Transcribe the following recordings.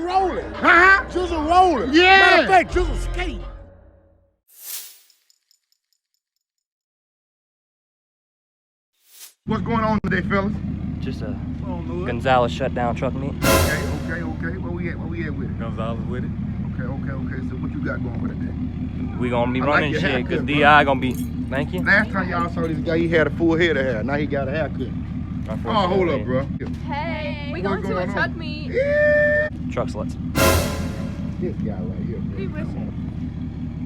rolling. Huh? Jizzle rolling. Yeah. Matter of fact, Jizzle skating. What's going on today, fellas? Just a Gonzales shutdown truck meet. Okay. Where we at with it? Gonzales with it. Okay. So what you got going for today? We gonna be I like running your shit haircut, because bro. DI gonna be. Thank you. Last time y'all saw this guy, he had a full head of hair. Now he got a haircut. Oh, hold up, bro. Hey, we What's going to going a on? truck meet. Yeah. Truck sluts. This guy right here, Be bro. with you.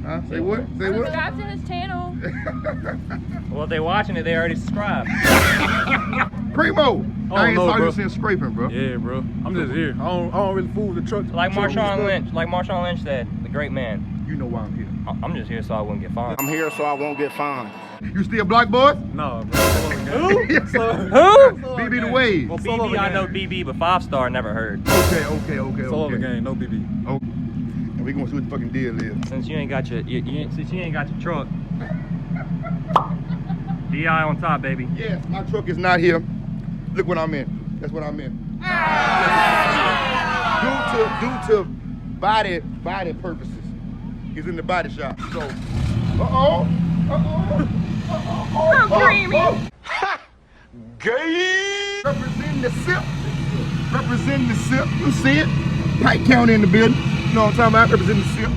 Huh? Say what? Say what? Subscribe to his channel. Well, if they watching it, they already subscribed. Primo. Oh, I ain't no, saw bro. you since scraping, bro. Yeah, bro. I'm just here. I don't really fool with the truck. Like Marshawn Lynch said, the great man. You know why I'm here. I'm just here so I wouldn't get fined. I'm here so I won't get fined. You still black boy? No, bro. Who? Who? BB the Wave. Well, Solo BB, I gang. know BB, but 5-star never heard. Okay. Solo game, no BB. Okay. And we gonna see what the fucking deal is. Since you ain't got your, since you ain't got your truck. DI on top, baby. Yes, my truck is not here. Look what I'm in. That's what I'm in. Due to body purposes. He's in the body shop. So, How creamy. Gay. Representing the SIP. Representing the SIP. You see it? Pike County in the building. You know what I'm talking about? Representing the SIP.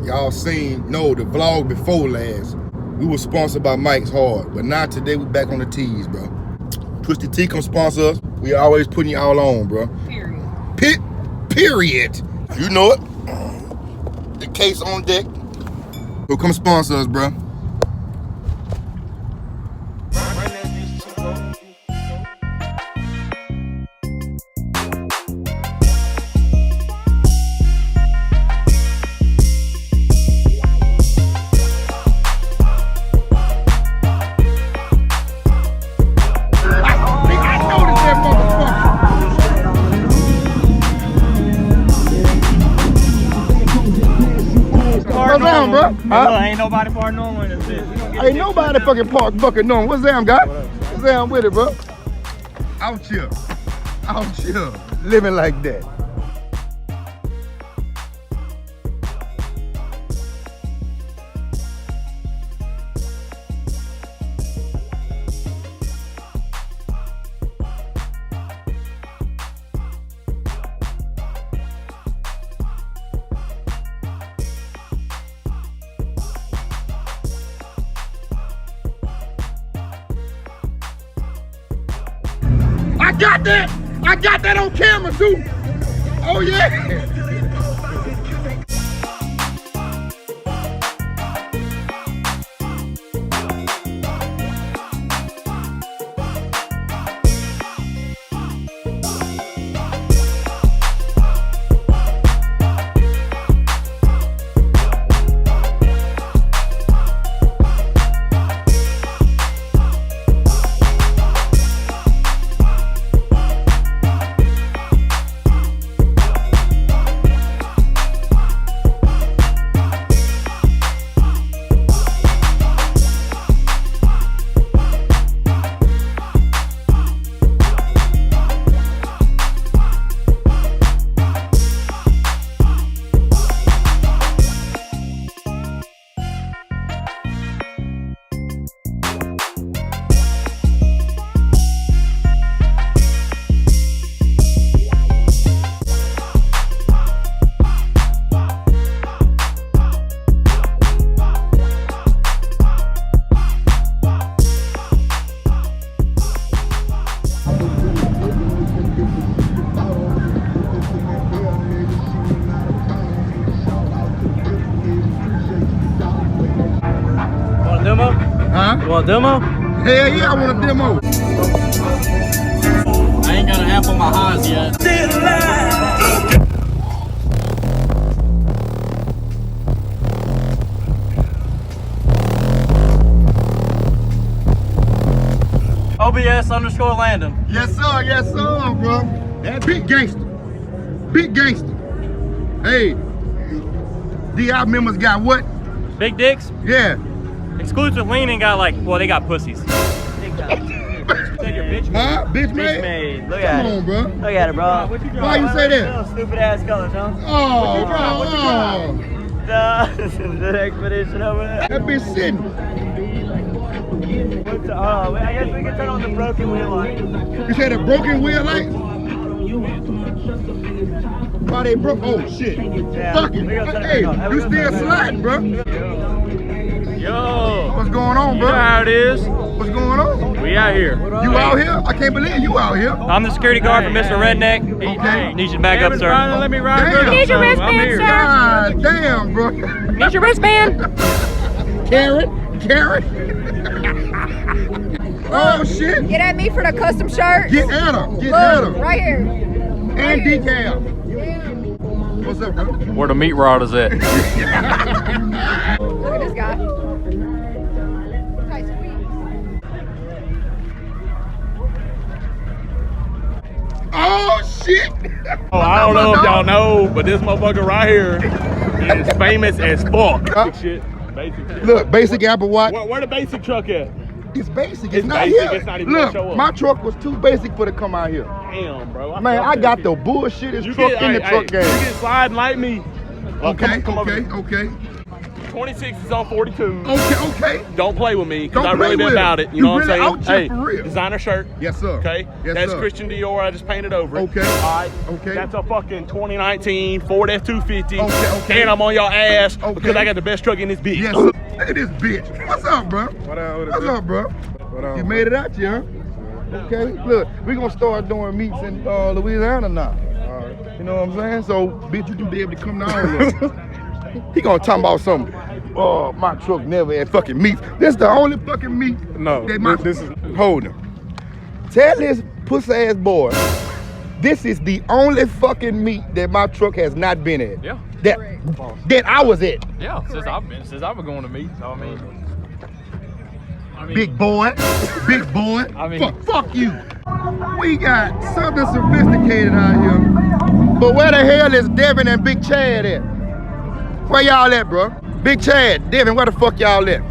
Y'all seen, the vlog before last, we were sponsored by Mike's Hard, but now today we back on the tees, bro. Twisted Tea come sponsor us. We always putting y'all on, bro. Period. Period. You know it. The case on deck. So come sponsor us, bro. What's down, bro? Huh? Ain't nobody far knowing this shit. Ain't nobody fucking park fucking knowing. What's down, guy? What's down with it, bro? Out here. Living like that. I got that on camera, too. Oh, yeah. You want a demo? Hell yeah, I want a demo. I ain't got an app on my highs yet. OBS_Landon. Yes, sir, bro. That big gangster. Big gangster. Hey, DI members got what? Big dicks? Yeah. Exclusive leaning got like, well, they got pussies. Huh? Bitch made? Look Come at it. on, bro. Look at it, bro. Why you say that? Stupid ass colors, huh? Oh, The expedition over there. that bitch sitting. Oh, I guess we can turn on the broken wheel light. You said a broken wheel light? Why they broke? Oh shit. Yeah, Fuck it. we gonna turn it Hey, back on. you still sliding, bro. Yo, What's going on, you bro? know how it is. What's going on? We out here. You out here? I can't believe you out here. I'm the security guard for Mr. Redneck. Okay. Need you to back up, sir. Let me ride. Damn. Need your wristband, sir. God damn, bro. Need your wristband. Carrot. Oh shit. Get at me for the custom shirt. Get at her. Get at her. Look, right here. And decal. What's up, bro? Where the meat rod is at. Look at this guy. Tight squeeze. Oh shit. Oh, I don't know if y'all know, but this motherfucker right here is famous as fuck. Huh? Basic shit. Basic shit. Look, basic Apple Watch. Where the basic truck at? It's basic. It's It's not basic. here. It's not even gonna Look, show up. my truck was too basic for to come out here. Damn, bro. Man, fuck I that got shit. the bullshittest You truck get, in the hey, truck hey, game. You get sliding like me. Okay, come over here. okay. 26 is on 42. Okay. Don't play with me, because Don't I really play been with about it. it. You know You what I'm really saying? out here for real. Designer shirt. Yes, sir. Okay? Yes, That's sir. Christian Dior. I just painted over it. Okay. All right. Okay. That's a fucking 2019 Ford F-250. Okay. And I'm on your ass Okay. because I got the best truck in this bitch. Yes, sir. Look at this bitch. What's up, bro? What's up, bro? You made it out here, huh? Okay. Look, we gonna start doing meets in Louisiana now. You know what I'm saying? So, bitch, you can be able to come down here. He gonna talk about something. Oh, my truck never had fucking meat. This is the only fucking meat. No, that my, this is. Hold him. Tell this pussy ass boy, this is the only fucking meat that my truck has not been at. Yeah. That I was at. Yeah, since I've been going to meet. So I mean, Big boy. Big boy. I mean- fuck you. We got something sophisticated out here. But where the hell is Devin and Big Chad at? Where y'all at, bro? Big Chad, Devin, where the fuck y'all at?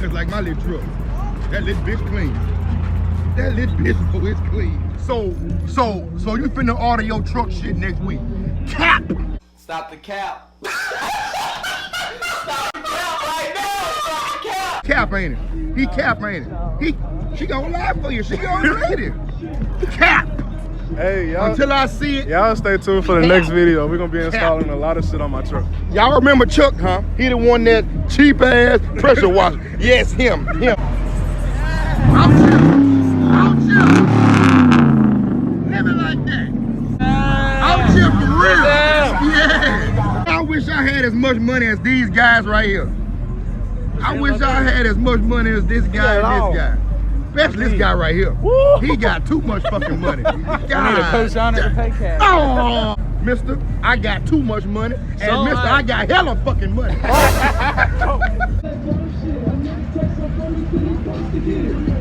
It's like my little truck. That little bitch clean. That little bitch is clean. So you finna order your truck shit next week. Cap! Stop the cap. Stop the cap right now. Stop the cap. Cap, ain't it? He cap, ain't it? She gonna lie for you. She gonna read it. Cap! Hey, y'all. Until I see it. Y'all stay tuned for the next video. We're gonna be installing a lot of shit on my truck. Y'all remember Chuck, huh? He the one that cheap ass pressure washer. Yes, him. I'm chill. Living like that. I'm chill for real. Yeah. I wish I had as much money as these guys right here. I wish I had as much money as this guy and this guy. Especially this guy right here. He got too much fucking money. God. co-signer to pay cash. Oh, mister, I got too much money. And mister, I got hella fucking money.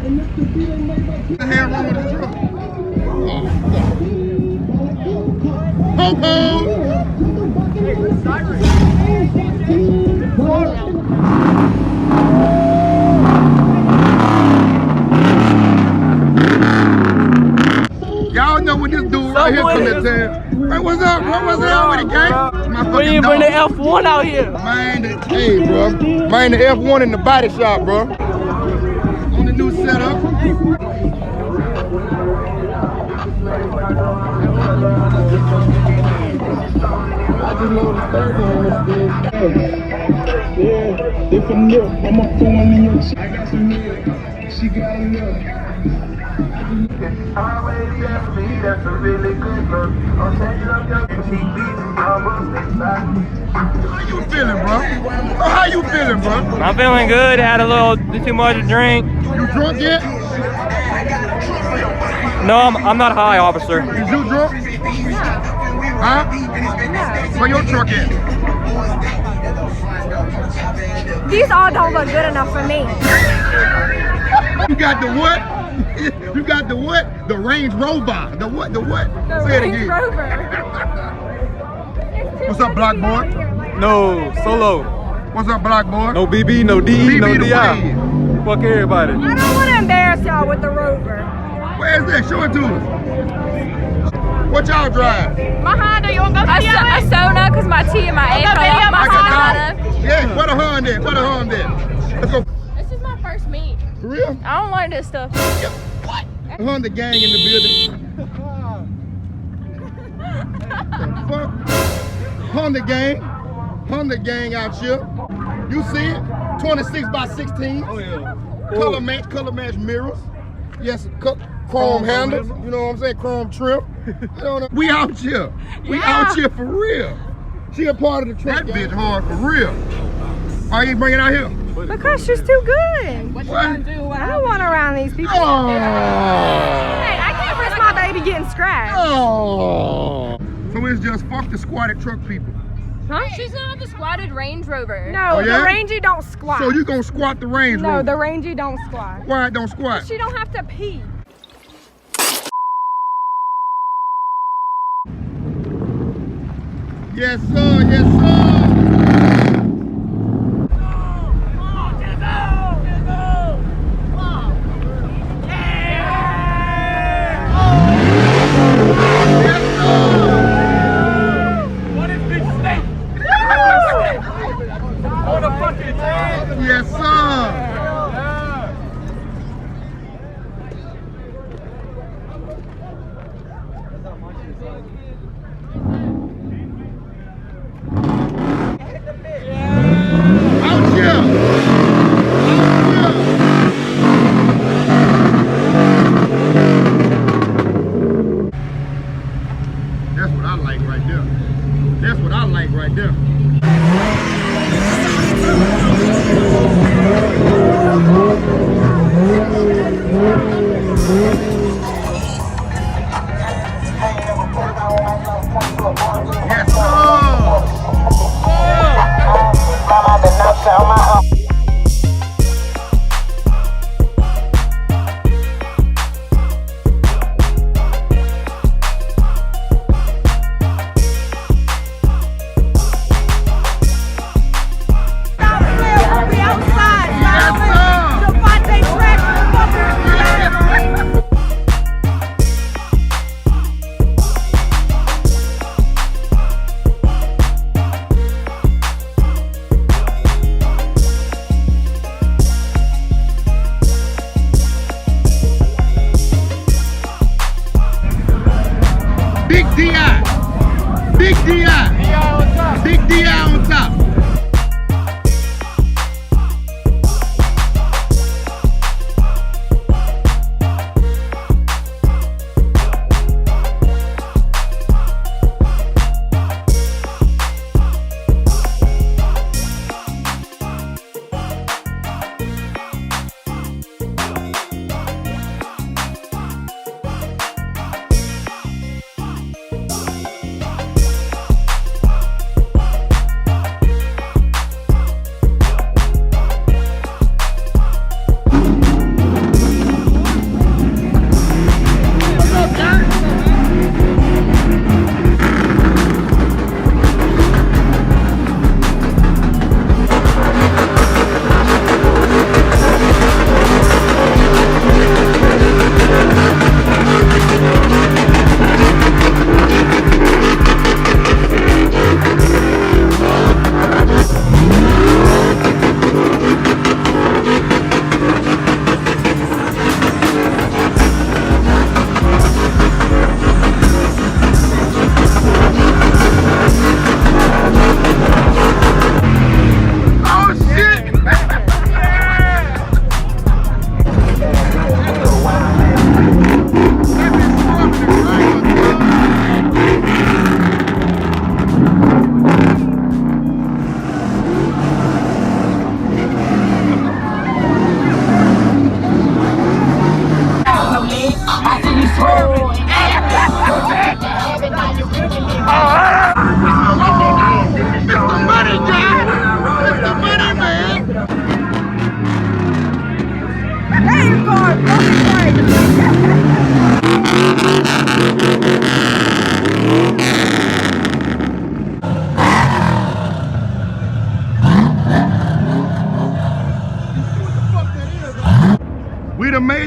What the hell wrong with this truck? Oh, y'all know what this dude right here from the town. Hey, what's up, bro? What's up with it, gang? My We didn't fucking bring the dog. F1 out here. Man, hey, bro. Man, the F1 in the body shop, bro. On the new setup. I just know the third one. Yeah, if I'm look, I'm a phone in your I got some milk, she got a look. Already asked me, that's a really good look. I'm changing up your TV, How you feeling, bro? Oh, how you feeling, bro? I'm feeling good. Had a little too much to drink. You drunk yet? No, I'm not high, officer. Is you drunk? Huh? Where your truck at? These all don't look good enough for me. You got the what? You got the what? The Range Rover. The what? The what? The Say it Range again. Rover. What's up, Black boy? No, solo. What's up, Black boy? No BB, no DE, no BB the DI. wave. Fuck everybody. I don't want to embarrass y'all with the Rover. Where's that? Show it to us. What y'all drive? My Honda, you want to go see a Sona, because my T and my A fell off my Honda. Yeah, where the Honda at? Where the Honda at? Let's go. This is my first meet. For real? I don't like this stuff. What? The Honda gang in the building. Fuck. Honda gang out here. You see it? 26 by 16. Oh yeah. Color match mirrors. Yes, chrome handles. You know what I'm saying? Chrome trim. We out here. We out here for real. She a part of the truck. That bitch hard for real. Why you bring it out here? Because she's too good. What? I don't want around these people. Oh. Hey, I can't risk my baby getting scratched. Oh. So it's just fuck the squatted truck people. Huh? She's not the squatted Range Rover. No, Oh, yeah? the Rangy don't squat. So you gonna squat the Range Rover? No, the Rangy don't squat. Why it don't squat? She don't have to pee. Yes, sir. Yes, sir. Yes, sir. Out here. Out here. That's what I like right there. That's what I like right there. Yes, sir.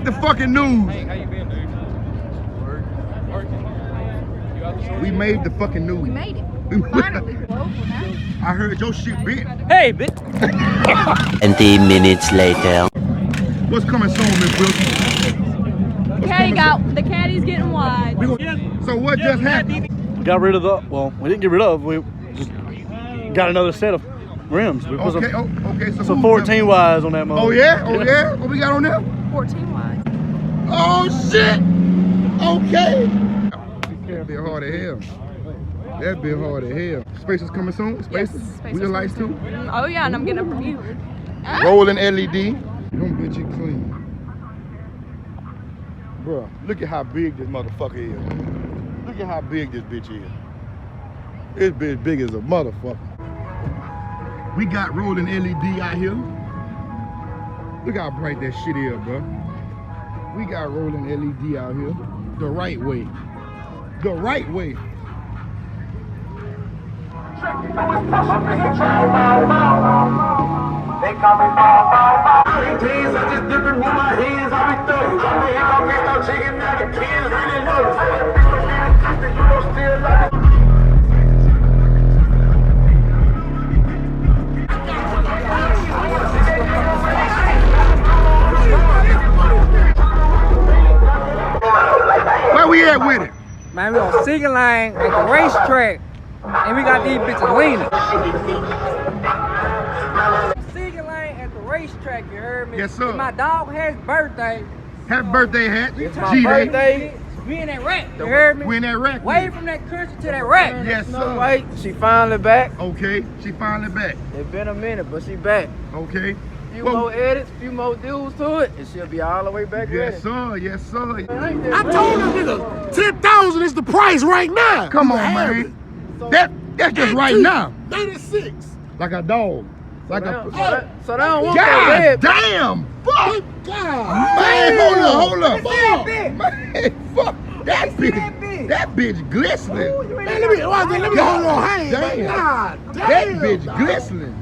made the fucking news. Hey, how you been, dude? Working. You out the short? We made the fucking news. We made it. Finally. I heard your shit bent. Hey, bitch. 20 minutes later. What's coming soon, Miss Wilson? The caddy's getting wide. So what just happened? Got rid of we didn't get rid of, we just got another set of rims. We put Okay, so some who's 14 wise on that motor. Oh yeah? Oh yeah? What we got on there? 14 wide. Oh shit! Okay. That been hard as hell. That been hard as hell. Spacers coming soon? Spacers? Spacers Wheel lights too? Oh yeah, and I'm getting them from you. Rolling LED. Them bitch it clean. Bruh, look at how big this motherfucker is. Look at how big this bitch is. This bitch big as a motherfucker. We got rolling LED out here. Look how bright that shit is, bro. We got rolling LED out here. The right way. The right way. They call me Bow Bow Bow. I just dip it with my hands. I be thugging. I be hit on get no chicken nugget. Kids really love it. You don't still love it. Where we at with it? Man, we on single line at the racetrack, and we got these bitches leaning. Single line at the racetrack, you heard me? Yes, sir. It's my dog has birthday. Happy birthday hat. It's my G-Day. birthday. We in that rack, you heard me? We in that rack. Way from that country to that rack. Yes, sir. Wait, she finally back. Okay, she finally back. It's been a minute, but she back. Okay. Few Well, more edits, few more dudes to it, and she'll be all the way back ready. yes, sir. Yes, sir. I told them niggas, 10,000 is the price right now. Come on, man. That's just right now. 96. Like a dog. Like a. So they don't want that God red. damn! Fuck! God. Man, hold up. Fuck. Man, fuck. That bitch glistening. Man, let me hold your hand. Damn. God damn. That bitch glistening.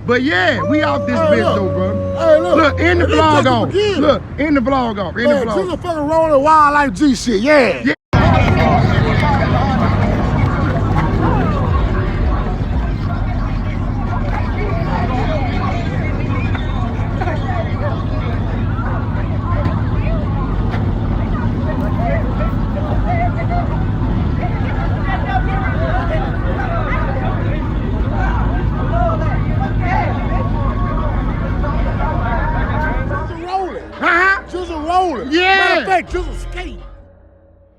But yeah, we off this bitch look. though, bro. Hey, look. In the This vlog just the on. beginning. Look, in the vlog on. In the Man, vlog. this is fucking rolling wildlife G shit, yeah. Yeah. Jizzle rolling. Huh? Jizzle rolling. Yeah. Matter of fact, Jizzle